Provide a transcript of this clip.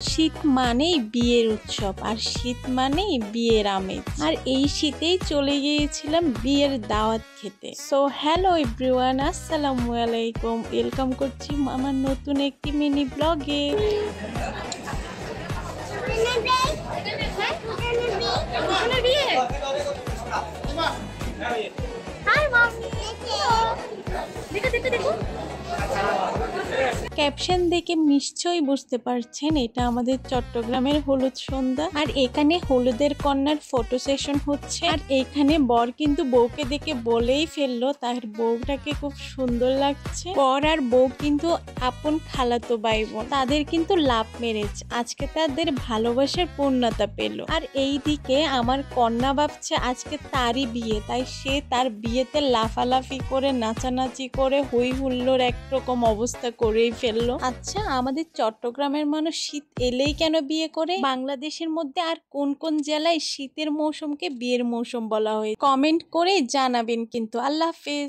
শীত মানেই বিয়ের উৎসব আর শীত মানেই বিয়ের আমেজ। আর এই শীতেই চলে গিয়েছিলাম বিয়ের দাওয়াত খেতে। সো হ্যালো এভরিওয়ান, আসসালামু আলাইকুম, ওয়েলকাম করছি আমার নতুন একটি মিনি ব্লগে। ক্যাপশন দেখে নিশ্চয়ই বুঝতে পারছেন এটা আমাদের চট্টগ্রামের হলুদ সন্ধ্যা। আর এখানে হলুদের কন্যার ফটো সেশন হচ্ছে। আর এখানে বর কিন্তু বউকে দেখে বলেই ফেললো তার বউটাকে খুব সুন্দর লাগছে। বর আর বউ কিন্তু আপন খালাতো ভাই বোন, তাদের কিন্তু লাভ ম্যারেজ, আজকে তাদের ভালোবাসার পূর্ণতা পেল। আর এই দিকে আমার কন্যা ভাবছে আজকে তারই বিয়ে, তাই সে তার বিয়েতে লাফালাফি করে নাচানাচি করে হই হুল্লোড় একরকম অবস্থা করেই ফেললো। আচ্ছা, আমাদের চট্টগ্রামের মানুষ শীত এলেই কেন বিয়ে করে? বাংলাদেশের মধ্যে আর কোন কোন জেলায় শীতের মৌসুমকে বিয়ের মৌসুম বলা হয়? কমেন্ট করে জানাবেন কিন্তু। আল্লাহ হাফেজ।